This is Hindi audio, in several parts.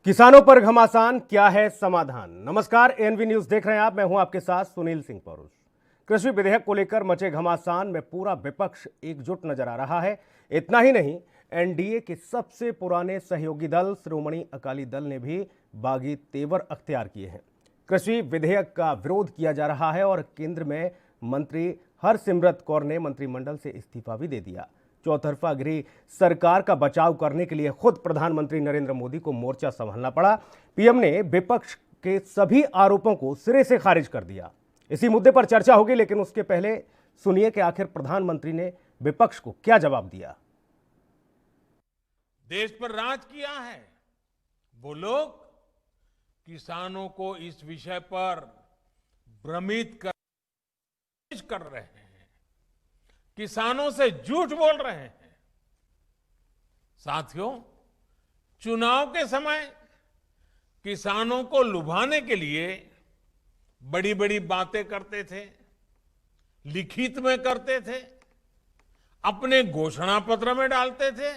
किसानों पर घमासान, क्या है समाधान। नमस्कार, एएनवी न्यूज देख रहे हैं आप। मैं हूं आपके साथ सुनील सिंह पौरुष। कृषि विधेयक को लेकर मचे घमासान में पूरा विपक्ष एकजुट नजर आ रहा है। इतना ही नहीं, एनडीए के सबसे पुराने सहयोगी दल श्रोमणी अकाली दल ने भी बागी तेवर अख्तियार किए हैं। कृषि विधेयक का विरोध किया जा रहा है और केंद्र में मंत्री हरसिमरत कौर ने मंत्रिमंडल से इस्तीफा भी दे दिया। चौतरफा घिरी सरकार का बचाव करने के लिए खुद प्रधानमंत्री नरेंद्र मोदी को मोर्चा संभालना पड़ा। पीएम ने विपक्ष के सभी आरोपों को सिरे से खारिज कर दिया। इसी मुद्दे पर चर्चा होगी, लेकिन उसके पहले सुनिए कि आखिर प्रधानमंत्री ने विपक्ष को क्या जवाब दिया। देश पर राज किया है वो लोग किसानों को इस विषय पर भ्रमित कर रहे हैं, किसानों से झूठ बोल रहे हैं। साथियों, चुनाव के समय किसानों को लुभाने के लिए बड़ी बड़ी बातें करते थे, लिखित में करते थे, अपने घोषणा पत्र में डालते थे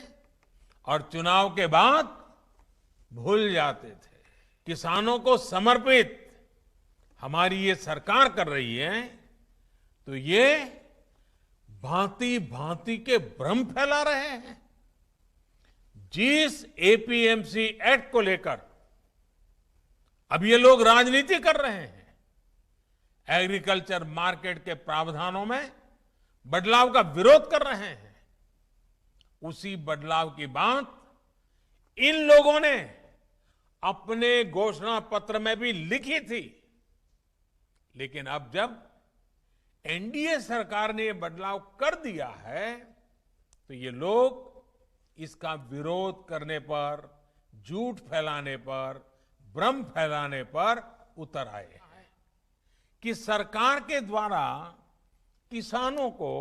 और चुनाव के बाद भूल जाते थे। किसानों को समर्पित हमारी ये सरकार कर रही है, तो ये भांति भांति के भ्रम फैला रहे हैं। जिस एपीएमसी एक्ट को लेकर अब ये लोग राजनीति कर रहे हैं, एग्रीकल्चर मार्केट के प्रावधानों में बदलाव का विरोध कर रहे हैं, उसी बदलाव की बात इन लोगों ने अपने घोषणा पत्र में भी लिखी थी। लेकिन अब जब एनडीए सरकार ने यह बदलाव कर दिया है, तो ये लोग इसका विरोध करने पर, झूठ फैलाने पर, भ्रम फैलाने पर उतर आए हैं कि सरकार के द्वारा किसानों को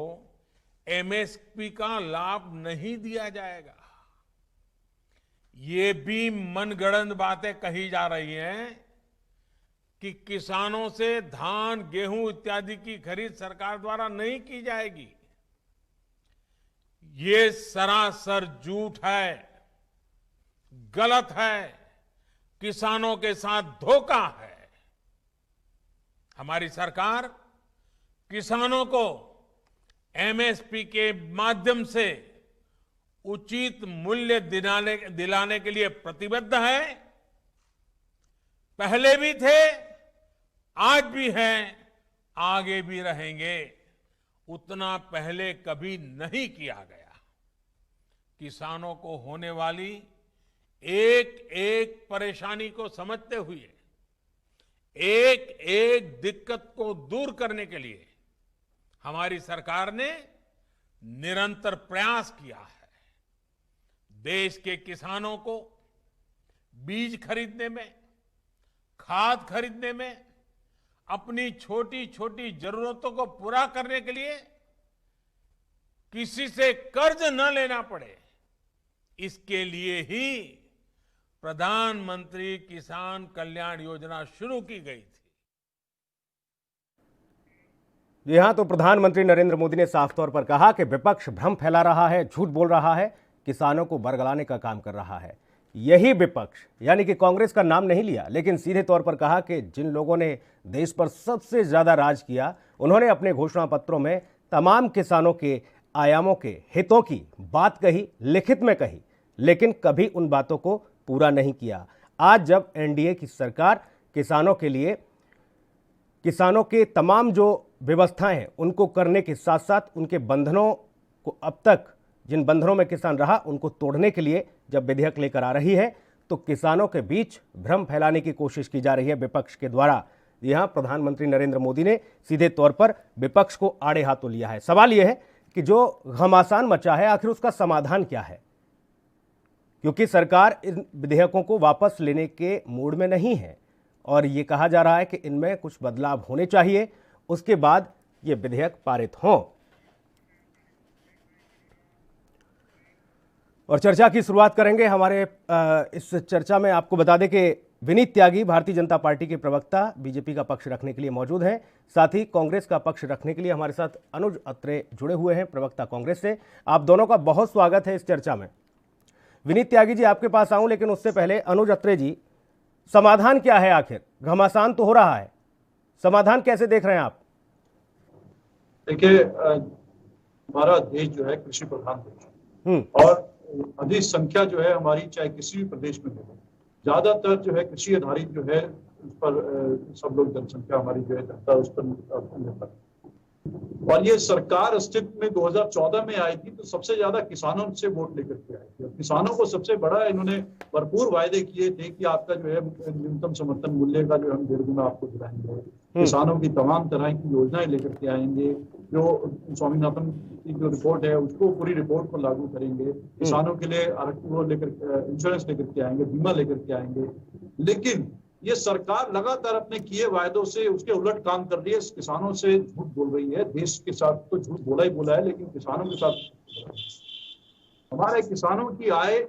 एमएसपी का लाभ नहीं दिया जाएगा। ये भी मनगढ़ंत बातें कही जा रही हैं कि किसानों से धान, गेहूं इत्यादि की खरीद सरकार द्वारा नहीं की जाएगी। ये सरासर झूठ है, गलत है, किसानों के साथ धोखा है। हमारी सरकार किसानों को एमएसपी के माध्यम से उचित मूल्य दिलाने के लिए प्रतिबद्ध है। पहले भी थे, आज भी हैं, आगे भी रहेंगे। उतना पहले कभी नहीं किया गया। किसानों को होने वाली एक एक परेशानी को समझते हुए, एक एक दिक्कत को दूर करने के लिए हमारी सरकार ने निरंतर प्रयास किया है। देश के किसानों को बीज खरीदने में, खाद खरीदने में, अपनी छोटी छोटी जरूरतों को पूरा करने के लिए किसी से कर्ज न लेना पड़े, इसके लिए ही प्रधानमंत्री किसान कल्याण योजना शुरू की गई थी। जी हां, तो प्रधानमंत्री नरेंद्र मोदी ने साफ तौर पर कहा कि विपक्ष भ्रम फैला रहा है, झूठ बोल रहा है, किसानों को बरगलाने का काम कर रहा है। यही विपक्ष, यानी कि कांग्रेस का नाम नहीं लिया, लेकिन सीधे तौर पर कहा कि जिन लोगों ने देश पर सबसे ज्यादा राज किया, उन्होंने अपने घोषणा पत्रों में तमाम किसानों के आयामों के हितों की बात कही, लिखित में कही, लेकिन कभी उन बातों को पूरा नहीं किया। आज जब एनडीए की सरकार किसानों के लिए, किसानों के तमाम जो व्यवस्थाएं हैं उनको करने के साथ साथ उनके बंधनों को, अब तक जिन बंधनों में किसान रहा, उनको तोड़ने के लिए जब विधेयक लेकर आ रही है, तो किसानों के बीच भ्रम फैलाने की कोशिश की जा रही है विपक्ष के द्वारा। यहां प्रधानमंत्री नरेंद्र मोदी ने सीधे तौर पर विपक्ष को आड़े हाथों लिया है। सवाल यह है कि जो घमासान मचा है, आखिर उसका समाधान क्या है, क्योंकि सरकार इन विधेयकों को वापस लेने के मूड में नहीं है और ये कहा जा रहा है कि इनमें कुछ बदलाव होने चाहिए, उसके बाद ये विधेयक पारित हों। और चर्चा की शुरुआत करेंगे। हमारे इस चर्चा में आपको बता दें कि विनीत त्यागी भारतीय जनता पार्टी के प्रवक्ता बीजेपी का पक्ष रखने के लिए मौजूद हैं। साथ ही कांग्रेस का पक्ष रखने के लिए हमारे साथ अनुज अत्रे जुड़े हुए हैं, प्रवक्ता कांग्रेस से। आप दोनों का बहुत स्वागत है इस चर्चा में। विनीत त्यागी जी, आपके पास आऊं, लेकिन उससे पहले अनुज अत्रे जी, समाधान क्या है? आखिर घमासान तो हो रहा है, समाधान कैसे देख रहे हैं आप? देखिए, हमारा देश जो है कृषि प्रधान देश है और अधिक संख्या जो है हमारी, चाहे किसी भी प्रदेश में हो, ज्यादातर जो है कृषि आधारित जो है उस पर सब लोग, जनसंख्या हमारी जो है जनता उस पर निर्भर है। और ये सरकार अस्तित्व में 2014 में आई थी तो सबसे ज्यादा किसानों से वोट लेकर के आई थी। किसानों को सबसे बड़ा इन्होंने भरपूर वायदे किए थे कि आपका जो है न्यूनतम समर्थन मूल्य का जो हम 1.5 गुना आपको दिलाएंगे, किसानों की तमाम तरह की योजनाएं लेकर के आएंगे, जो स्वामीनाथन की जो रिपोर्ट है उसको पूरी रिपोर्ट को लागू करेंगे, किसानों के लिए वो लेकर इंश्योरेंस लेकर के आएंगे, बीमा लेकर के आएंगे। लेकिन ये सरकार लगातार अपने किए वायदों से उसके उलट काम कर रही है, किसानों से झूठ बोल रही है। देश के साथ तो झूठ बोला ही बोला है, लेकिन किसानों के साथ हमारे किसानों की आय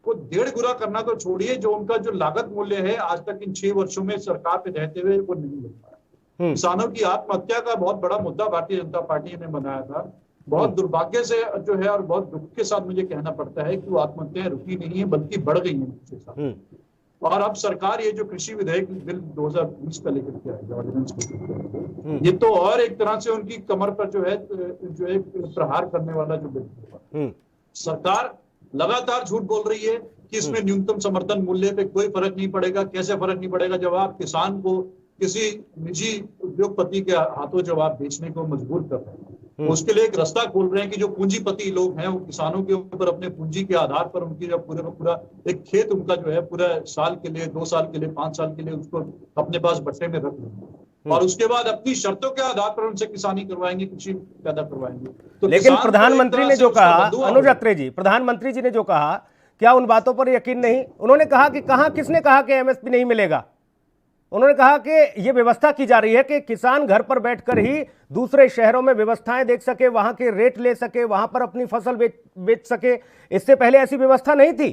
को 1.5 गुना करना तो छोड़िए, जो उनका जो लागत मूल्य है आज तक इन 6 वर्षों में सरकार पे रहते हुए वो नहीं मिल पाया। किसानों की आत्महत्या का बहुत बड़ा मुद्दा भारतीय जनता पार्टी ने बनाया था। बहुत दुर्भाग्य से जो है और बहुत दुख के साथ मुझे कहना पड़ता है कि वो आत्महत्याएं रुकी नहीं है, बल्कि बढ़ गई हैं उसके साथ। और अब सरकार ये जो कृषि विधेयक बिल 2020 का लेकर के आएगा, ऑर्डिनेंस, ये तो और एक तरह से उनकी कमर पर जो है प्रहार करने वाला जो बिल होगा। सरकार लगातार झूठ बोल रही है कि इसमें न्यूनतम समर्थन मूल्य पे कोई फर्क नहीं पड़ेगा। कैसे फर्क नहीं पड़ेगा? जब आप किसान को किसी निजी उद्योगपति के हाथों जब आप बेचने को मजबूर कर रहे हैं, उसके लिए एक रास्ता खोल रहे हैं कि जो पूंजीपति लोग हैं वो किसानों के ऊपर अपने पूंजी के आधार पर उनकी जो पूरा एक खेत उनका जो है पूरा साल के लिए, 2 साल के लिए, 5 साल के लिए उसको अपने पास बट्टे में रख लेंगे और उसके बाद अपनी शर्तों के आधार पर उनसे किसानी करवाएंगे, कृषि पैदा करवाएंगे। तो लेकिन प्रधानमंत्री ने जो कहा, अनुज अत्रे जी, प्रधानमंत्री जी ने जो कहा, क्या उन बातों पर यकीन नहीं? उन्होंने कहा कि किसने कहा कि एमएसपी नहीं मिलेगा? उन्होंने कहा कि यह व्यवस्था की जा रही है कि किसान घर पर बैठकर ही दूसरे शहरों में व्यवस्थाएं देख सके, वहां के रेट ले सके, वहां पर अपनी फसल बेच सके। इससे पहले ऐसी व्यवस्था नहीं थी।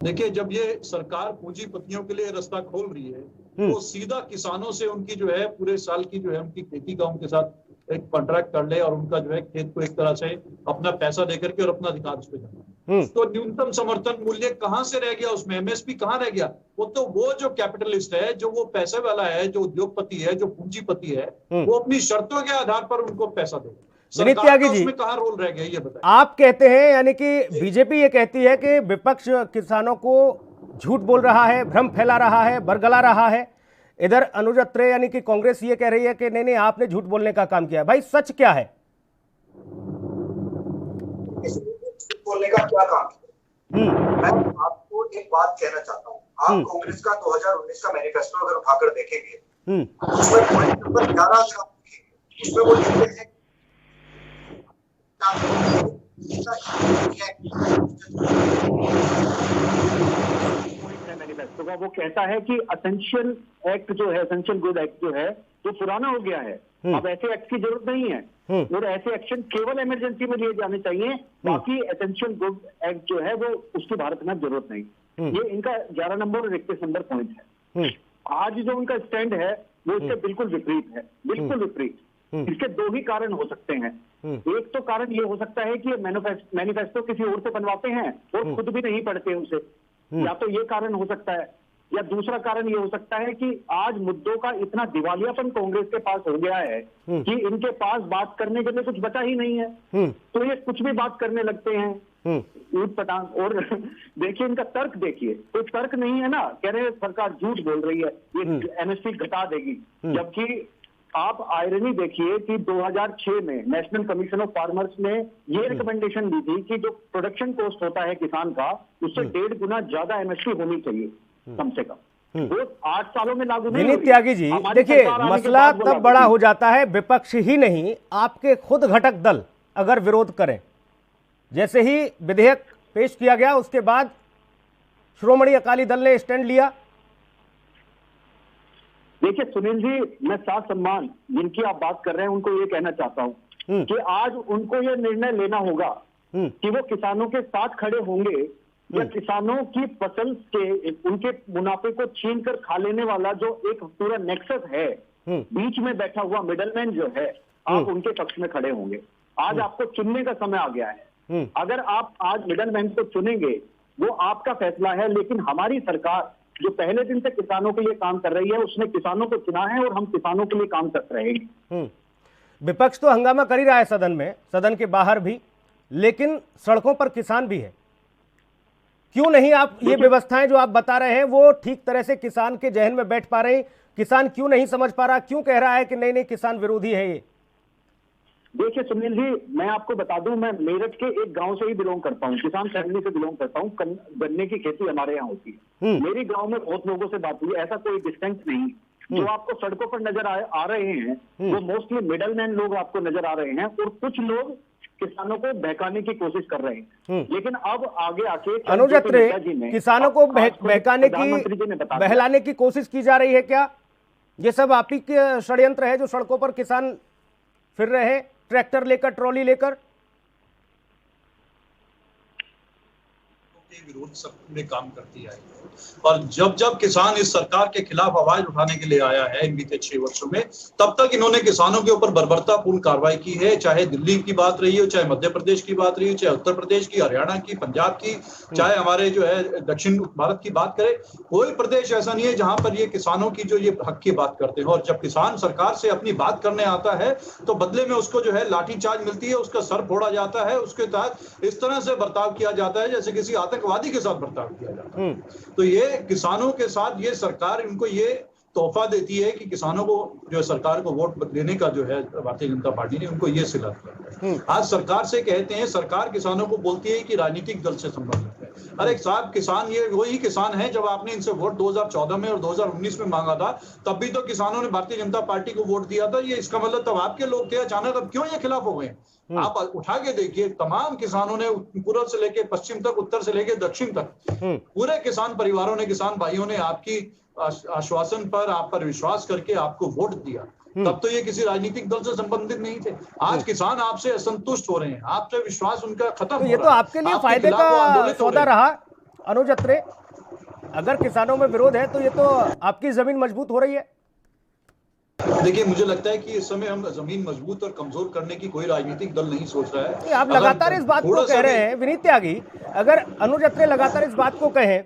देखिए, जब ये सरकार पूंजीपतियों के लिए रास्ता खोल रही है तो सीधा किसानों से उनकी जो है पूरे साल की जो है उनकी खेती का उनके साथ एक कॉन्ट्रैक्ट कर ले और उनका जो है खेत को एक तरह से अपना पैसा देकर के और अपना अधिकार उस पर जमा। तो न्यूनतम समर्थन मूल्य कहां से रह गया उसमें? एमएसपी कहां रह गया? वो जो कैपिटलिस्ट है, जो वो पैसे वाला है, जो उद्योगपति है, जो पूंजीपति है, वो अपनी शर्तों के आधार पर उनको पैसा देगा। विनीत त्यागी जी, उसमें कहां रोल रह गया ये बताइए। आप कहते हैं, यानी कि बीजेपी ये कहती है कि विपक्ष किसानों को झूठ बोल रहा है, भ्रम फैला रहा है, बरगला रहा है। इधर अनुज अत्रे यानी कि कांग्रेस ये कह रही है कि नहीं, आपने झूठ बोलने का काम किया है। भाई सच क्या है? बोलने का क्या काम किया? मैं आपको एक बात कहना चाहता हूँ। आप कांग्रेस का 2019 का मैनिफेस्टो अगर उठाकर देखेंगे, उसमें पॉइंट नंबर 11 अगर आप देखेंगे, उसमें वो लिखते हैं मैनिफेस्टो का, वो कहता है कि एसेंशियल एक्ट जो है, एसेंशियल गुड एक्ट जो है, वो पुराना हो गया है। अब ऐसे एक्ट की जरूरत नहीं है और ऐसे एक्शन केवल इमरजेंसी में लिए जाने चाहिए। बाकी एसेंशियल गुड एक्ट जो है वो उसकी भारत में जरूरत नहीं। ये इनका 11 नंबर और 21 नंबर पॉइंट है। आज जो उनका स्टैंड है वो इससे बिल्कुल विपरीत है, बिल्कुल विपरीत। इसके 2 ही कारण हो सकते हैं। एक तो कारण ये हो सकता है कि मैनिफेस्टो किसी और से बनवाते हैं और खुद भी नहीं पढ़ते उसे, या तो ये कारण हो सकता है, या दूसरा कारण ये हो सकता है कि आज मुद्दों का इतना दिवालियापन कांग्रेस के पास हो गया है कि इनके पास बात करने के लिए कुछ बचा ही नहीं है, तो ये कुछ भी बात करने लगते हैं ऊट पटांग। और देखिए इनका तर्क, देखिए कोई तर्क नहीं है ना, कह रहे हैं सरकार झूठ बोल रही है, ये एमएसपी घटा देगी। जबकि आप आयरनी देखिए कि 2006 में नेशनल कमीशन ऑफ फार्मर्स ने ये रिकमेंडेशन दी थी कि जो प्रोडक्शन कॉस्ट होता है किसान का, उससे 1.5 गुना ज्यादा एमएसपी होनी चाहिए कम से कम। वो 8 सालों में लागू नहीं। विनीत त्यागी जी, देखिए मसला तब बड़ा हो जाता है, विपक्ष ही नहीं, आपके खुद घटक दल अगर विरोध करें। जैसे ही विधेयक पेश किया गया उसके बाद श्रोमणी अकाली दल ने स्टैंड लिया। देखिए सुनील जी, मैं साथ सम्मान जिनकी आप बात कर रहे हैं उनको ये कहना चाहता हूं कि आज उनको ये निर्णय लेना होगा कि वो किसानों के साथ खड़े होंगे या किसानों की फसल के उनके मुनाफे को छीन कर खा लेने वाला जो एक पूरा नेक्सस है, बीच में बैठा हुआ मिडलमैन जो है, आप उनके पक्ष में खड़े होंगे। आज आपको चुनने का समय आ गया है। अगर आप आज मिडलमैन को चुनेंगे वो आपका फैसला है, लेकिन हमारी सरकार जो पहले दिन से किसानों के लिए काम कर रही है, उसने किसानों को चुना है और हम किसानों के लिए काम कर रहे हैं। विपक्ष तो हंगामा कर ही रहा है सदन में, सदन के बाहर भी, लेकिन सड़कों पर किसान भी है। क्यों नहीं आप ये व्यवस्थाएं जो आप बता रहे हैं वो ठीक तरह से किसान के जहन में बैठ पा रही? किसान क्यों नहीं समझ पा रहा, क्यों कह रहा है कि नहीं नहीं किसान विरोधी है ये? देखिए सुनील जी, मैं आपको बता दूं, मैं मेरठ के एक गांव से ही बिलोंग करता हूं, किसान फैमिली से बिलोंग करता हूं। गन्ने की खेती हमारे यहाँ होती है। मेरी गांव में बहुत लोगों से बात हुई, ऐसा कोई डिस्टेंस नहीं। जो आपको सड़कों पर नजर आ रहे हैं वो मोस्टली मिडलमैन लोग आपको नजर आ रहे हैं, और कुछ लोग किसानों को बहकाने की कोशिश कर रहे हैं। लेकिन अब आगे आके अनुज अत्रे, किसानों को बहकाने की, बहलाने की कोशिश की जा रही है क्या? ये सब आप ही के षड्यंत्र है जो सड़कों पर किसान फिर रहे हैं ट्रैक्टर लेकर, ट्रॉली लेकर? विरोध सब में काम करती है, और जब जब किसान इस सरकार के खिलाफ आवाज उठाने के लिए आया है इन बीते 6 वर्षों में, तब तक इन्होंने किसानों के ऊपर बर्बरतापूर्ण कार्रवाई की है। चाहे दिल्ली की बात रही हो, चाहे मध्य प्रदेश की बात रही हो, चाहे उत्तर प्रदेश की, हरियाणा की, पंजाब की, चाहे हमारे जो है दक्षिण भारत की बात करें, कोई प्रदेश ऐसा नहीं है जहां पर ये किसानों की जो ये हक की बात करते हैं। और जब किसान सरकार से अपनी बात करने आता है तो बदले में उसको जो है लाठीचार्ज मिलती है, उसका सर फोड़ा जाता है, उसके तहत इस तरह से बर्ताव किया जाता है जैसे किसी आतंकवादी के साथ बर्ताव किया जाता है। तो ये किसानों के साथ ये सरकार इनको ये तोहफा देती है कि किसानों को जो सरकार को वोट देने का जो है भारतीय जनता पार्टी ने उनको ये सिला दिया है। आज सरकार से कहते हैं, सरकार किसानों को बोलती है कि राजनीतिक दल से संबंधित है। अरे साहब, किसान ये वही किसान है जब आपने इनसे वोट 2014 में और 2019 में मांगा था, तब भी तो किसानों ने भारतीय जनता पार्टी को वोट दिया था। ये इसका मतलब तब आपके लोग थे, अचानक अब क्यों ये खिलाफ हो गए? आप उठा के देखिए, तमाम किसानों ने पूर्व से लेकर पश्चिम तक, उत्तर से लेकर दक्षिण तक, पूरे किसान परिवारों ने, किसान भाइयों ने आपकी आश्वासन पर, आप पर विश्वास करके आपको वोट दिया। तब तो ये किसी राजनीतिक दल से संबंधित नहीं थे। आज किसान आपसे असंतुष्ट हो रहे हैं, आपसे विश्वास उनका खत्म हो रहा है। ये तो आपके लिए फायदे का सौदा रहा अनुज अत्रे। अगर किसानों में विरोध है तो ये तो आपकी जमीन मजबूत हो रही है। देखिए, मुझे लगता है कि इस समय हम जमीन मजबूत और कमजोर करने की कोई राजनीतिक दल नहीं सोच रहा है। आप लगातार इस बात को कह रहे हैं विनीत त्यागी, अगर अनुज अत्रे लगातार इस बात को कहें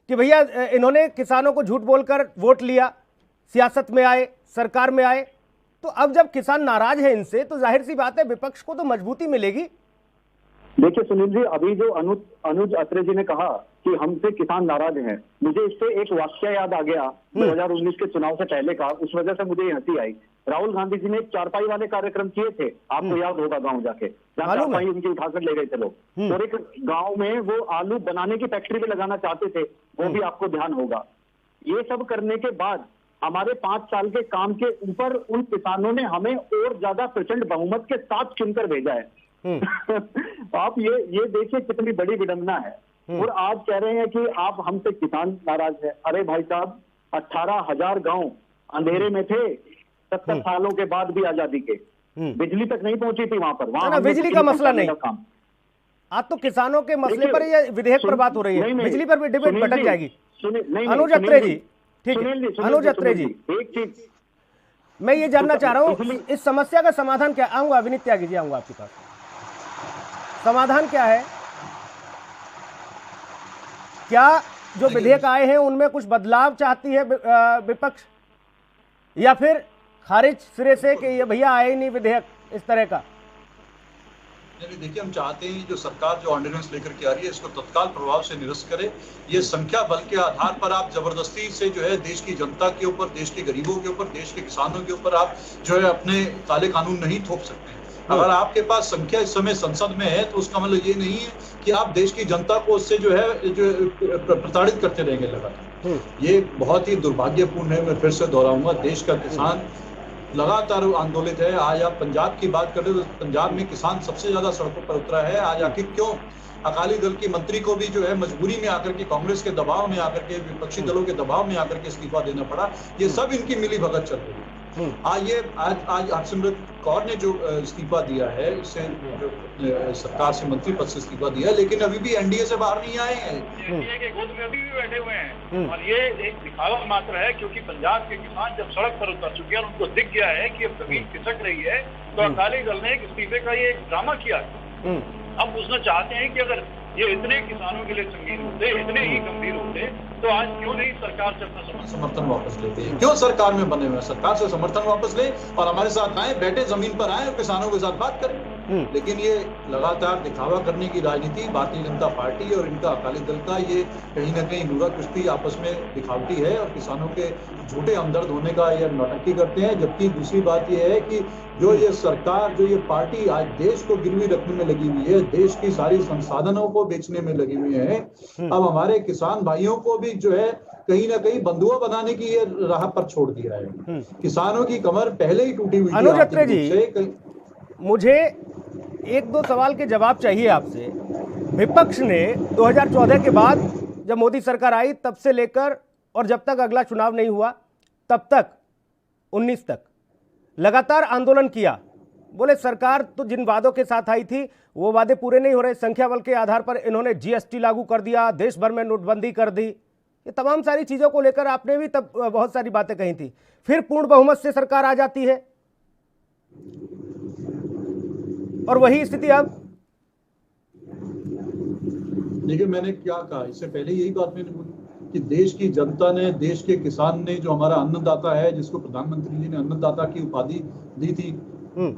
कि भैया इन्होंने किसानों को झूठ बोलकर वोट लिया, सियासत में आए, सरकार में आए, तो अब जब किसान नाराज है इनसे तो जाहिर सी बात है विपक्ष को तो मजबूती मिलेगी। देखिए सुनील जी, अभी जो अनुज अत्रे जी ने कहा कि हमसे किसान नाराज हैं, मुझे इससे एक वाक्य याद आ गया 2019 के चुनाव से पहले का। उस वजह से मुझे हंसी आई। राहुल गांधी जी ने एक चारपाई वाले कार्यक्रम किए थे, आपको याद होगा, गांव जाके जहाँ चारपाई उनकी उठाकर ले गए थे लोग, और एक गांव में वो आलू बनाने की फैक्ट्री भी लगाना चाहते थे, वो भी आपको ध्यान होगा। ये सब करने के बाद हमारे 5 साल के काम के ऊपर उन किसानों ने हमें और ज्यादा प्रचंड बहुमत के साथ चुनकर भेजा है। आप ये देखिए कितनी बड़ी विडंबना है। और आज कह रहे हैं कि आप हमसे किसान नाराज है। अरे भाई साहब, 18,000 गांव अंधेरे में थे 70 सालों के बाद भी आजादी के, बिजली तक नहीं पहुंची थी वहां पर। वहां बिजली का मसला नहीं, आज तो किसानों के मसले पर ये विधेयक पर बात हो रही है, बिजली पर भी डिबेट भटक जाएगी। अनुज अत्रे जी, ठीक है अनुज अत्रे जी, एक चीज मैं ये जानना चाह रहा हूँ, इस समस्या का समाधान क्या? आऊंगा विनीत त्यागी जी, आऊंगा आपके पास। समाधान क्या है? क्या जो विधेयक आए हैं उनमें कुछ बदलाव चाहती है विपक्ष, या फिर खारिज सिरे से कि ये भैया आए ही नहीं विधेयक इस तरह का? देखिए, हम चाहते हैं जो सरकार जो ऑर्डिनेंस लेकर के आ रही है इसको तत्काल प्रभाव से निरस्त करे। ये संख्या बल के आधार पर आप जबरदस्ती से जो है देश की जनता के ऊपर, देश के गरीबों के ऊपर, देश के किसानों के ऊपर आप जो है अपने काले कानून नहीं थोप सकते। अगर आपके पास संख्या इस समय संसद में है तो उसका मतलब ये नहीं है कि आप देश की जनता को उससे जो है जो प्रताड़ित करते रहेंगे लगातार। ये बहुत ही दुर्भाग्यपूर्ण है। मैं फिर से दोहराऊंगा, देश का किसान लगातार आंदोलित है। आज आप पंजाब की बात करें तो पंजाब में किसान सबसे ज्यादा सड़कों पर उतरा है। आज आखिर क्यों अकाली दल की मंत्री को भी जो है मजबूरी में आकर के, कांग्रेस के दबाव में आकर के, विपक्षी दलों के दबाव में आकर के इस्तीफा देना पड़ा? ये सब इनकी मिली भगत चल रही है। आज हरसिमरत कौर ने जो इस्तीफा दिया है, इससे जो सरकार से मंत्री पद से इस्तीफा दिया है, लेकिन अभी भी एनडीए से बाहर नहीं आए हैं। एनडीए के गोद में अभी भी बैठे हुए हैं और ये एक दिखावा मात्र है, क्योंकि पंजाब के किसान जब सड़क पर उतर चुके हैं और उनको दिख गया है कि अब जमीन खिसक रही है, तो अकाली दल ने एक इस्तीफे का ये एक ड्रामा किया। अब पूछना चाहते हैं कि अगर ये इतने किसानों के लिए संगीन होते, इतने ही गंभीर होते, तो आज क्यों नहीं सरकार से अपना समर्थन वापस लेते हैं? क्यों सरकार में बने हुए? सरकार से समर्थन वापस ले और हमारे साथ आए, बैठे जमीन पर आए और किसानों के साथ बात करें। लेकिन ये लगातार दिखावा करने की राजनीति भारतीय जनता पार्टी और इनका अकाली दल का ये कहीं ना कहीं लूरा कुश्ती आपस में दिखावटी है और किसानों के झूठे हमदर्द होने का ये नौटंकी करते हैं। जबकि दूसरी बात ये है कि जो ये सरकार, जो ये पार्टी आज देश को गिरवी रखने में लगी हुई है, देश की सारी संसाधनों को बेचने में लगी हुई है, अब हमारे किसान भाइयों को भी जो है कहीं ना कहीं बंधुआ बनाने की ये राह पर छोड़ दिया है। किसानों की कमर पहले ही टूटी हुई थी। अनुज अत्रे जी, मुझे एक दो सवाल के जवाब चाहिए आपसे। विपक्ष ने 2014 के बाद जब मोदी सरकार आई तब से लेकर और जब तक अगला चुनाव नहीं हुआ तब तक 19 तक लगातार आंदोलन किया। बोले सरकार तो जिन वादों के साथ आई थी वो वादे पूरे नहीं हो रहे, संख्या बल के आधार पर इन्होंने जीएसटी लागू कर दिया, देश भर में नोटबंदी कर दी, ये तमाम सारी चीजों को लेकर आपने भी तब बहुत सारी बातें कही थी। फिर पूर्ण बहुमत से सरकार आ जाती है और वही स्थिति अब। देखिए, मैंने क्या कहा इससे पहले, यही बात मैंने बोली कि देश की जनता ने, देश के किसान ने, जो हमारा अन्नदाता है, जिसको प्रधानमंत्री जी ने अन्नदाता की उपाधि दी थी,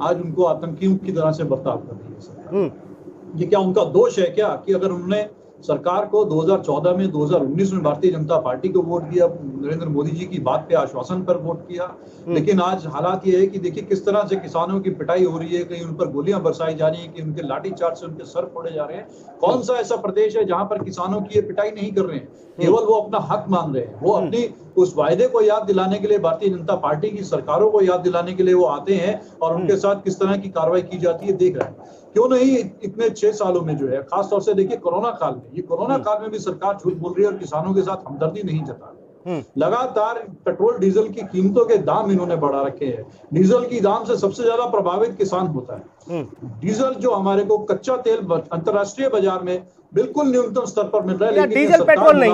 आज उनको आतंकियों की तरह से बर्ताव कर रही है सरकार। ये क्या उनका दोष है क्या कि अगर उन्होंने सरकार को 2014 में, 2019 में भारतीय जनता पार्टी को वोट दिया, नरेंद्र मोदी जी की बात पे, आश्वासन पर वोट किया, लेकिन आज हालात ये है कि देखिए किस तरह से किसानों की पिटाई हो रही है, कहीं उन पर गोलियां बरसाई जा रही हैं, कि उनके लाठीचार्ज से उनके सर फोड़े जा रहे हैं। कौन सा ऐसा प्रदेश है जहां पर किसानों की ये पिटाई नहीं कर रहे हैं? केवल वो अपना हक मांग रहे हैं। वो अपनी उस वायदे को याद दिलाने के लिए, भारतीय जनता पार्टी की सरकारों को याद दिलाने के लिए वो आते हैं और उनके साथ किस तरह की कार्रवाई की जाती है देख रहे हैं। क्यों नहीं इतने 6 सालों में जो है, खासतौर से देखिए कोरोना काल में, ये कोरोना काल में भी सरकार झूठ बोल रही है और किसानों के साथ हमदर्दी नहीं जता रही। लगातार पेट्रोल डीजल की कीमतों के दाम इन्होंने बढ़ा रखे हैं। डीजल की दाम से सबसे ज्यादा प्रभावित किसान होता है। डीजल जो हमारे को कच्चा तेल अंतर्राष्ट्रीय बाजार में बिल्कुल न्यूनतम स्तर पर मिल रहा है, लेकिन डीजल पेट्रोल नहीं,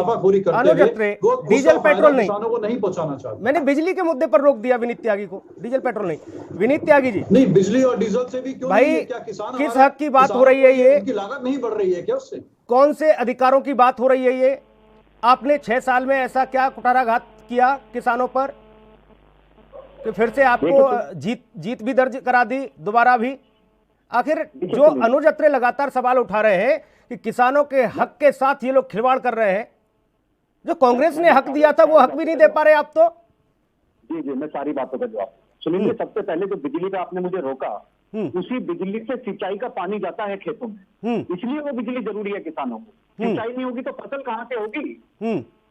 डीजल पेट्रोल नहीं, किसानों को नहीं पहुंचाना चाहते। मैंने बिजली के मुद्दे पर रोक दिया विनीत त्यागी को, डीजल पेट्रोल नहीं। विनीत त्यागी जी, नहीं, बिजली और डीजल से भी क्यों भाई नहीं है? क्या किसान, किस हक की बात हो रही है? ये उनकी लागत नहीं बढ़ रही है क्या उससे? कौन से अधिकारों की बात हो रही है? ये आपने 6 साल में ऐसा क्या कुठाराघात किया किसानों पर कि फिर से आपको जीत भी दर्ज करा दी दोबारा भी? आखिर जो अनुज अत्रे लगातार सवाल उठा रहे हैं कि किसानों के हक के साथ ये लोग खिलवाड़ कर रहे हैं, जो कांग्रेस ने हक दिया था वो हक भी नहीं दे पा रहे आप तो। जी, मैं सारी बातों का जवाब सुनिए। सबसे पहले जो बिजली का आपने मुझे रोका, उसी बिजली से सिंचाई का पानी जाता है खेतों में, इसलिए वो बिजली जरूरी है किसानों को। सिंचाई नहीं होगी तो फसल कहां से होगी?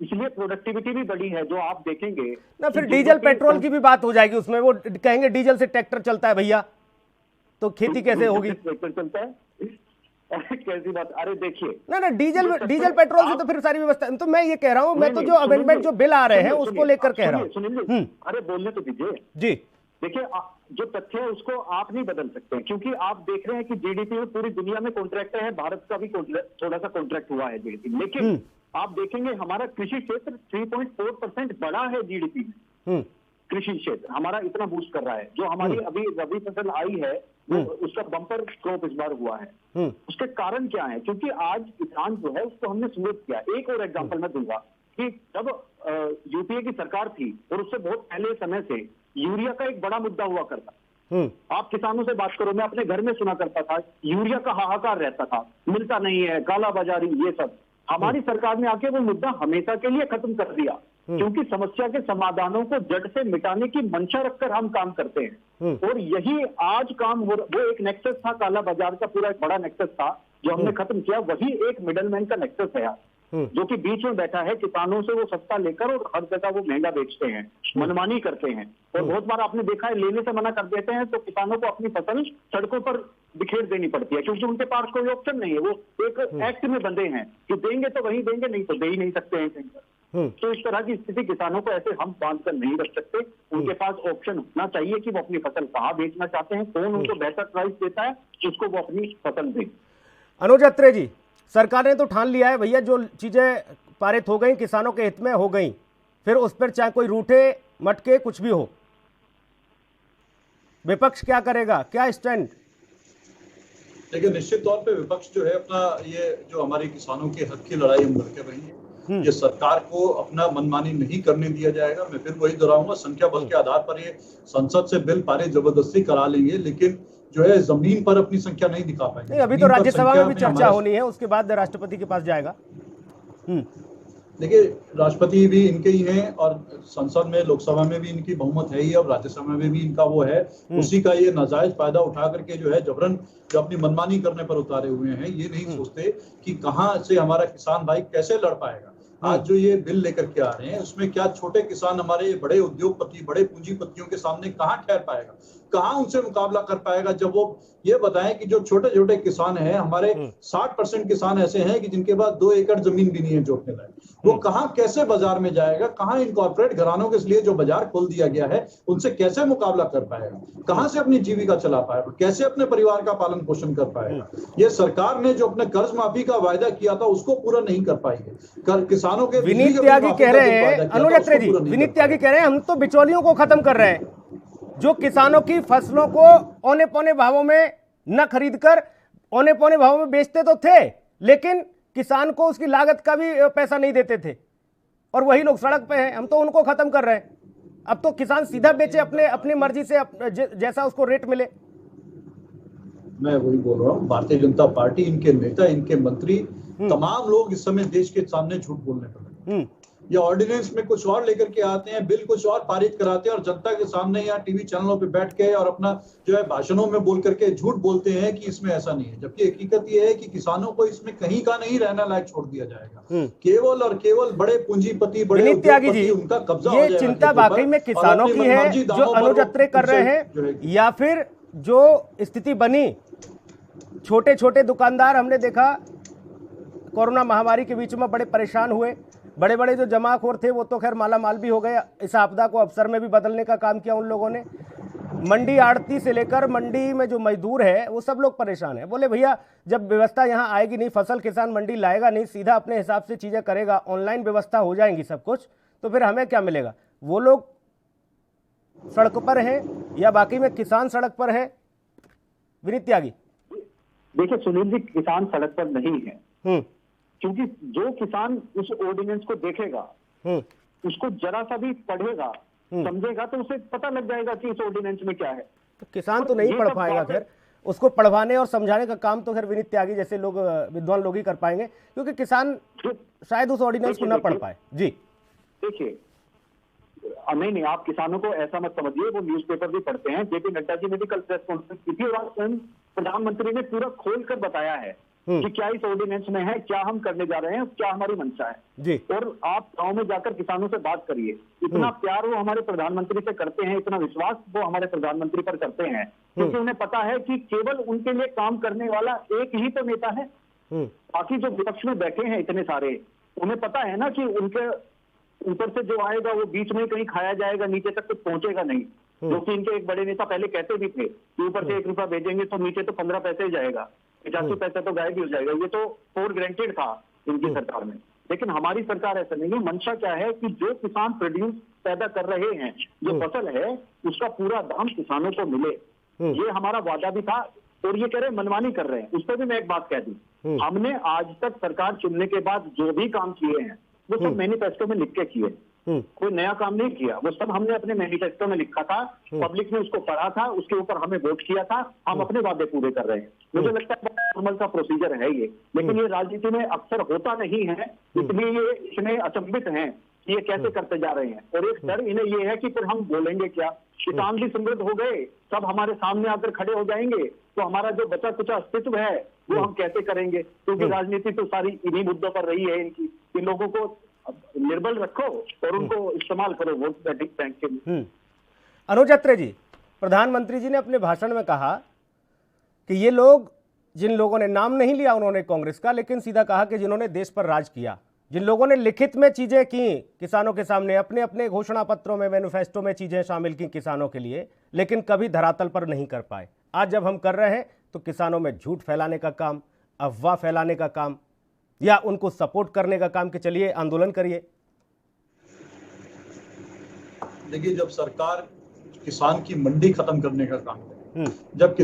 इसलिए प्रोडक्टिविटी भी बढ़ी है, जो आप देखेंगे ना। फिर डीजल पेट्रोल की भी बात हो जाएगी उसमें, वो कहेंगे डीजल से ट्रैक्टर चलता है भैया, तो खेती कैसे होगी? ट्रैक्टर चलता है कैसी बात? अरे देखिए ना डीजल पेट्रोल से तो फिर सारी व्यवस्था। तो मैं ये कह रहा हूं, मैं तो जो अमेंडमेंट जो बिल आ रहे हैं उसको लेकर कह रहा हूं। सुनिए, अरे बोलने तो दीजिए जी। देखिए, जो तथ्य है उसको आप नहीं बदल सकते, क्योंकि आप देख रहे हैं कि जीडीपी में पूरी दुनिया में कॉन्ट्रैक्ट है, भारत का भी थोड़ा सा कॉन्ट्रैक्ट हुआ है जीडीपी, लेकिन आप देखेंगे हमारा कृषि क्षेत्र 3.4% बढ़ा है जीडीपी में। कृषि क्षेत्र हमारा इतना बूस्ट कर रहा है। जो हमारी अभी रबी फसल आई है उसका बम्पर क्रॉप इस बार हुआ है। उसके कारण क्या है? क्योंकि आज किसान जो है उसको हमने सूचित किया। एक और एग्जांपल मैं दूंगा कि जब यूपीए की सरकार थी और उससे बहुत पहले समय से यूरिया का एक बड़ा मुद्दा हुआ करता। आप किसानों से बात करो, मैं अपने घर में सुना करता था, यूरिया का हाहाकार रहता था, मिलता नहीं है, कालाबाजारी, ये सब। हमारी सरकार ने आके वो मुद्दा हमेशा के लिए खत्म कर दिया, क्योंकि समस्या के समाधानों को जड़ से मिटाने की मंशा रखकर हम काम करते हैं। और यही आज काम हो रहा। वो एक नेक्सस था, काला बाजार का पूरा एक बड़ा नेक्सस था जो हमने खत्म किया। वही एक मिडलमैन का नेक्सस है यार, जो कि बीच में बैठा है, किसानों से वो सस्ता लेकर और हर जगह वो महंगा बेचते हैं, मनमानी करते हैं। और बहुत बार आपने देखा है, लेने से मना कर देते हैं तो किसानों को अपनी फसल सड़कों पर बिखेर देनी पड़ती है, क्योंकि उनके पास कोई ऑप्शन नहीं है। वो एक एक्ट में बंधे हैं कि देंगे तो वहीं देंगे, नहीं तो दे ही नहीं सकते हैं कहीं पर। तो इस तरह की स्थिति किसानों को ऐसे हम बांध कर नहीं रख सकते। उनके पास ऑप्शन होना चाहिए कि वो अपनी फसल कहाँ बेचना चाहते हैं, कौन उनको बेहतर प्राइस देता है, उसको वो अपनी फसल दें। अनुज अत्रे जी, सरकार ने तो ठान लिया है भैया, जो चीजें पारित हो गई किसानों के हित में हो गई, फिर उस पर चाहे कोई रूठे मटके कुछ भी हो, विपक्ष क्या करेगा, क्या स्टैंड? देखिए, निश्चित तौर पे विपक्ष जो है अपना ये जो हमारे किसानों के हक की लड़ाई हम लड़के रहेंगे। ये सरकार को अपना मनमानी नहीं करने दिया जाएगा। मैं फिर वही दोहराऊंगा, संख्या बल के आधार पर ये संसद से बिल पारित जबरदस्ती करा लेंगे, लेकिन जो है जमीन पर अपनी संख्या नहीं दिखा पाएंगे। अभी तो राज्यसभा में भी चर्चा होनी है, उसके बाद राष्ट्रपति के पास जाएगा। देखिए, राष्ट्रपति भी इनके ही हैं और संसद में, लोकसभा में भी इनकी बहुमत है ही, और राज्यसभा में भी इनका वो है। उसी का ये नाजायज फायदा उठा करके जो है जबरन जो अपनी मनमानी करने पर उतारे हुए हैं। ये नहीं सोचते कि कहां से हमारा किसान भाई कैसे लड़ पाएगा। आज जो ये बिल लेकर के आ रहे हैं, उसमें क्या छोटे किसान, हमारे बड़े उद्योगपति, बड़े पूंजीपतियों के सामने कहां ठहर पाएगा, कहां उनसे मुकाबला कर पाएगा, जब वो ये बताएं कि जो छोटे छोटे किसान हैं, हमारे 60% किसान ऐसे हैं कि जिनके पास 2 एकड़ जमीन भी नहीं है जोतने लायक, वो कहां कैसे बाजार में जाएगा, कहां इन कॉर्पोरेट घरानों के लिए जो बाजार खोल दिया गया है उनसे कैसे मुकाबला कर पाएगा, कहां से अपनी जीविका चला पाएगा, कैसे अपने परिवार का पालन पोषण कर पाएगा। ये सरकार ने जो अपने कर्ज माफी का वायदा किया था उसको पूरा नहीं कर पाई है। किसानों के विनीत त्यागी कह रहे हैं, अनुज अत्रे जी, विनीत त्यागी कह रहे हैं हम तो बिचौलियों को खत्म कर रहे हैं, जो किसानों की फसलों को औने पौने भावों में न खरीदकर औने पौने भावों में बेचते तो थे, लेकिन किसान को उसकी लागत का भी पैसा नहीं देते थे, और वही लोग सड़क पे हैं। हम तो उनको खत्म कर रहे हैं। अब तो किसान सीधा बेचे अपनी मर्जी से, जैसा उसको रेट मिले। मैं वही बोल रहा हूँ, भारतीय जनता पार्टी, इनके नेता, इनके मंत्री, तमाम लोग इस समय देश के सामने झूठ बोलने पर लगे। ये ऑर्डिनेंस में कुछ और लेकर के आते हैं, बिल कुछ और पारित कराते हैं, और जनता के सामने या टीवी चैनलों पे बैठ के और अपना जो है भाषणों में बोल करके झूठ बोलते हैं कि इसमें ऐसा नहीं है। जबकि हकीकत ये है कि किसानों को इसमें कहीं का नहीं रहना लायक छोड़ दिया जाएगा। केवल और केवल बड़े पूंजीपति, बड़े उद्योगपति, उनका कब्जा हो जाएगा। ये चिंता वाकई में किसानों की है जो अनुज अत्रे कर रहे हैं, या फिर जो स्थिति बनी छोटे छोटे दुकानदार, हमने देखा कोरोना महामारी के बीच में बड़े परेशान हुए, बड़े बड़े जो जमाखोर थे वो तो खैर माला माल भी हो गए। इस आपदा को अवसर में भी बदलने का काम किया उन लोगों ने। मंडी आड़ती से लेकर मंडी में जो मजदूर है वो सब लोग परेशान है। बोले भैया जब व्यवस्था यहाँ आएगी नहीं, फसल किसान मंडी लाएगा नहीं, सीधा अपने हिसाब से चीज़ें करेगा, ऑनलाइन व्यवस्था हो जाएंगी सब कुछ, तो फिर हमें क्या मिलेगा? वो लोग सड़क पर हैं या बाकी में किसान सड़क पर है? विनीत त्यागी, देखिए सुनील जी, किसान सड़क पर नहीं है, क्योंकि जो किसान उस ऑर्डिनेंस को देखेगा, उसको जरा सा भी पढ़ेगा, समझेगा, तो उसे पता लग जाएगा कि इस ऑर्डिनेंस में क्या है। तो किसान तो नहीं पढ़ पाएगा, फिर उसको पढ़वाने और समझाने का काम तो खैर विनीत त्यागी जैसे लोग, विद्वान लोग ही कर पाएंगे, क्योंकि किसान शायद उस ऑर्डिनेंस को ना पढ़ पाए। जी देखिए, नहीं, आप किसानों को ऐसा मत समझिए, वो न्यूज़पेपर भी पढ़ते हैं। जेपी नड्डा जी ने भी कल प्रेस कॉन्फ्रेंस की थी और प्रधानमंत्री ने पूरा खोल कर बताया है कि क्या इस ऑर्डिनेंस में है, क्या हम करने जा रहे हैं, क्या हमारी मंशा है जी। और आप गांव में जाकर किसानों से बात करिए, इतना प्यार वो हमारे प्रधानमंत्री से करते हैं, इतना विश्वास वो हमारे प्रधानमंत्री पर करते हैं, क्योंकि उन्हें पता है कि केवल उनके लिए काम करने वाला एक ही तो नेता है। बाकी जो विपक्ष में बैठे हैं इतने सारे, उन्हें पता है ना कि उनके ऊपर से जो आएगा वो बीच में कहीं खाया जाएगा, नीचे तक कुछ पहुंचेगा नहीं। जो कि इनके एक बड़े नेता पहले कहते भी थे कि ऊपर से 1 रुपया भेजेंगे तो नीचे तो 15 पैसे ही जाएगा, 85 पैसा तो गायब ही हो जाएगा। ये तो फॉर ग्रांटेड था इनकी सरकार में, लेकिन हमारी सरकार ऐसा नहीं है। मंशा क्या है कि जो किसान प्रोड्यूस पैदा कर रहे हैं, जो फसल है, उसका पूरा दाम किसानों को मिले, ये हमारा वादा भी था। और ये कह रहे मनमानी कर रहे हैं, उस पर भी मैं एक बात कह दूं, हमने आज तक सरकार चुनने के बाद जो भी काम किए हैं वो सब मैनिफेस्टो में लिख के किए, कोई नया काम नहीं किया, वो सब हमने अपने मैनिफेस्टो में लिखा था, पब्लिक ने उसको पढ़ा था, उसके ऊपर हमें वोट किया था, हम अपने वादे पूरे कर रहे हैं। मुझे लगता है नॉर्मल सा प्रोसीजर है ये, लेकिन ये राजनीति में अक्सर होता नहीं है, इसलिए ये इतने अचंभित हैं कि ये कैसे करते जा रहे हैं। और एक डर इन्हें ये है कि फिर हम बोलेंगे क्या, किसान भी समृद्ध हो गए, सब हमारे सामने आकर खड़े हो जाएंगे, तो हमारा जो बचा कुचा अस्तित्व है वो हम कैसे करेंगे, क्योंकि राजनीति तो सारी इन्हीं मुद्दों पर रही है इनकी, कि लोगों को निर्बल रखो और उनको इस्तेमाल करो वोट बैंक के लिए। अनुज अत्रे जी, प्रधानमंत्री जी ने अपने भाषण में कहा कि ये लोग, जिन लोगों ने नाम नहीं लिया उन्होंने कांग्रेस का, लेकिन सीधा कहा कि जिन्होंने देश पर राज किया, जिन लोगों ने लिखित में चीजें की किसानों के सामने, अपने अपने घोषणा पत्रों में, मैनिफेस्टो में चीजें शामिल की किसानों के लिए, लेकिन कभी धरातल पर नहीं कर पाए। आज जब हम कर रहे हैं तो किसानों में झूठ फैलाने का काम, अफवाह फैलाने का काम, या उनको सपोर्ट करने का काम कि चलिए आंदोलन करिए। देखिए, जब सरकार किसान की मंडी खत्म करने का काम करे, जब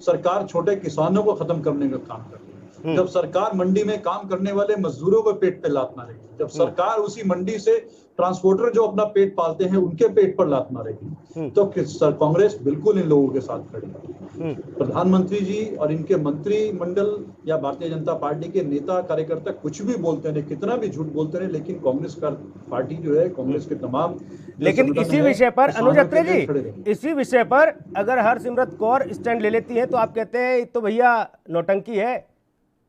सरकार छोटे किसानों को खत्म करने का काम करे, जब सरकार मंडी में काम करने वाले मजदूरों को पेट पे लात मारेगी, जब सरकार उसी मंडी से ट्रांसपोर्टर जो अपना पेट पालते हैं उनके पेट पर लात मारेगी, तो कांग्रेस बिल्कुल इन लोगों के साथ खड़ी है। प्रधानमंत्री जी और इनके मंत्रिमंडल या भारतीय जनता पार्टी के नेता कार्यकर्ता कुछ भी बोलते रहे, कितना भी झूठ बोलते रहे, लेकिन कांग्रेस का पार्टी जो है, कांग्रेस के तमाम, लेकिन इसी विषय पर अनुज अत्रे जी, इसी विषय पर अगर हरसिमरत कौर स्टैंड ले लेती है तो आप कहते हैं तो भैया नौटंकी है,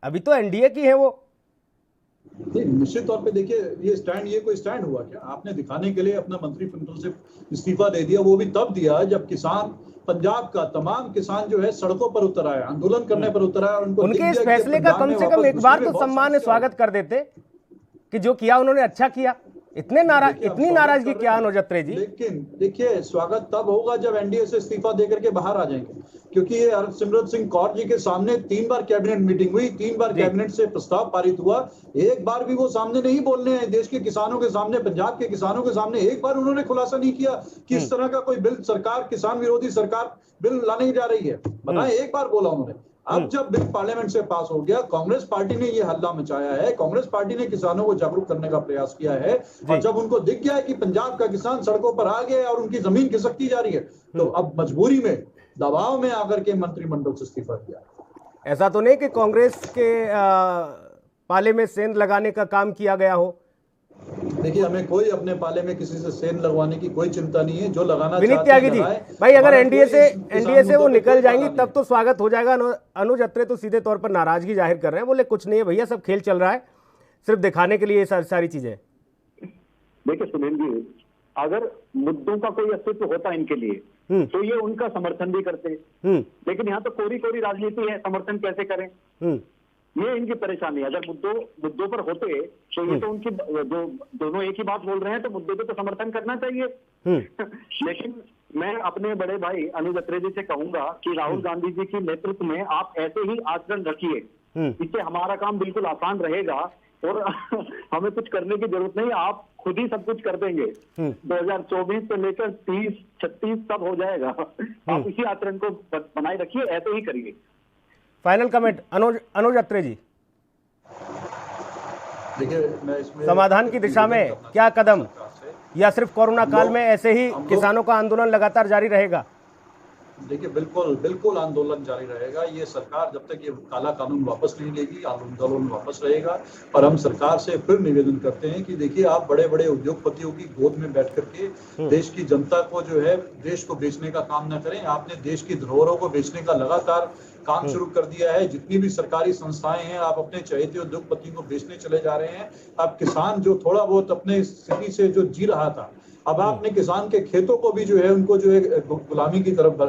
अभी तो एनडीए की है वो। निश्चित तौर पे देखिए, ये कोई स्टैंड हुआ क्या? आपने दिखाने के लिए अपना मंत्रिमंडल से इस्तीफा दे दिया, वो भी तब दिया जब किसान, पंजाब का तमाम किसान जो है सड़कों पर उतर आया, आंदोलन करने पर उतर आया, और उनके इस फैसले का कम से कम एक बार तो सम्मान स्वागत कर देते कि जो किया उन्होंने अच्छा किया। इतनी नाराजगी क्या अनुज अत्रे जी? लेकिन देखिए, स्वागत तब होगा जब एनडीए से इस्तीफा देकर के बाहर आ जाएंगे, क्योंकि ये हरसिमरत सिंह कौर जी के सामने 3 बार कैबिनेट मीटिंग हुई, 3 बार कैबिनेट से प्रस्ताव पारित हुआ, एक बार भी वो सामने नहीं बोलने हैं देश के किसानों के सामने, पंजाब के किसानों के सामने एक बार उन्होंने खुलासा नहीं किया कि इस तरह का कोई बिल सरकार, किसान विरोधी सरकार बिल लाने जा रही है। बताएं, एक बार बोला उन्होंने। अब जब बिल पार्लियामेंट से पास हो गया, कांग्रेस पार्टी ने ये हल्ला मचाया है, कांग्रेस पार्टी ने किसानों को जागरूक करने का प्रयास किया है, और जब उनको दिख गया है कि पंजाब का किसान सड़कों पर आ गया और उनकी जमीन खिसकती जा रही है, तो अब मजबूरी में, दबाव में आकर के मंत्रिमंडल से इस्तीफा दिया। ऐसा तो नहीं कि कांग्रेस के पाले में सेंध लगाने का काम किया गया हो? देखिए, हमें कोई अपने पाले में किसी से सेंध लगवाने की कोई चिंता नहीं है। जो लगाना विनीत त्यागी जी, भाई अगर एनडीए से वो निकल जाएंगी तब तो स्वागत हो जाएगा। अनुज अत्रे तो सीधे तौर पर नाराजगी जाहिर कर रहे हैं, बोले कुछ नहीं है भैया, सब खेल चल रहा है, सिर्फ दिखाने के लिए ये सारी चीजें। देखिए सुनील जी, अगर मुद्दों का कोई अस्तित्व होता इनके लिए तो ये उनका समर्थन भी करते, लेकिन यहाँ तो कोरी कोरी राजनीति है, समर्थन कैसे करें, ये इनकी परेशानी है। अगर मुद्दों पर होते तो ये तो उनकी, जो दोनों एक ही बात बोल रहे हैं, तो मुद्दे पे तो समर्थन करना चाहिए। लेकिन मैं अपने बड़े भाई अनुज अत्रे जी से कहूंगा कि राहुल गांधी जी के नेतृत्व में आप ऐसे ही आचरण रखिए, इससे हमारा काम बिल्कुल आसान रहेगा और हमें कुछ करने की जरूरत नहीं, आप खुद ही सब कुछ कर देंगे। 2024 से लेकर 30-36 सब हो जाएगा। आप इसी आचरण को बनाए रखिए, ऐसे ही करिए। फाइनल कमेंट अनुज अत्रे जी। देखिए, मैं इसमें समाधान की दिशा में क्या कदम, या सिर्फ कोरोना काल में ऐसे ही किसानों का आंदोलन लगातार जारी रहेगा? देखिए, बिल्कुल आंदोलन जारी रहेगा। ये सरकार जब तक ये काला कानून वापस नहीं लेगी, आंदोलन वापस रहेगा। और हम सरकार से फिर निवेदन करते हैं कि देखिए, आप बड़े बड़े उद्योगपतियों की गोद में बैठ करके देश की जनता को जो है, देश को बेचने का काम न करें। आपने देश की धरोहरों को बेचने का लगातार काम शुरू कर दिया है। जितनी भी सरकारी संस्थाएं हैं, आप अपने चहेते उद्योगपतियों को बेचने चले जा रहे हैं। अब किसान जो थोड़ा बहुत अपने स्थिति से जो जी रहा था, अब आपने किसान के खेतों को भी जो है, उनको जो है गुलामी की तरफ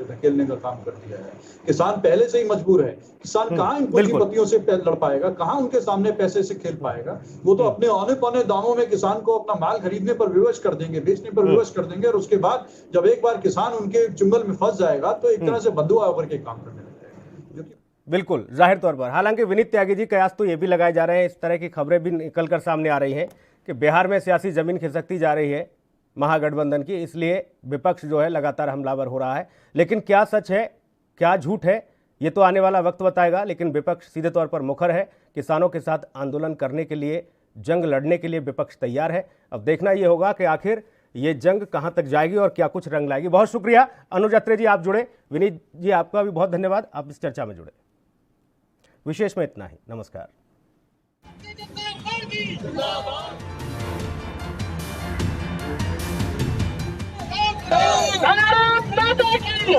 धकेलने का काम कर दिया है। किसान पहले से ही मजबूर है। किसान कहाँ इन पूंजीपतियों से लड़ पाएगा, कहाँ उनके सामने पैसे से खेल पाएगा? वो तो अपने औने पौने दामों में किसान को अपना माल खरीदने पर विवश कर देंगे, बेचने पर विवश कर देंगे, और उसके बाद जब एक बार किसान उनके चुंगल में फंस जाएगा तो एक तरह से बंधुआ होकर के काम करने लगेगा। बिल्कुल जाहिर तौर पर। हालांकि विनीत त्यागी जी, कयास तो ये भी लगाए जा रहे हैं, इस तरह की खबरें भी निकलकर सामने आ रही हैं कि बिहार में सियासी जमीन खिसकती जा रही है महागठबंधन की, इसलिए विपक्ष जो है लगातार हमलावर हो रहा है। लेकिन क्या सच है, क्या झूठ है, ये तो आने वाला वक्त बताएगा। लेकिन विपक्ष सीधे तौर पर मुखर है, किसानों के साथ आंदोलन करने के लिए, जंग लड़ने के लिए विपक्ष तैयार है। अब देखना ये होगा कि आखिर ये जंग कहां तक जाएगी और क्या कुछ रंग लाएगी। बहुत शुक्रिया अनुज अत्रे जी, आप जुड़े। विनीत जी, आपका भी बहुत धन्यवाद, आप इस चर्चा में जुड़े। विशेष में इतना ही, नमस्कार। भारत माता की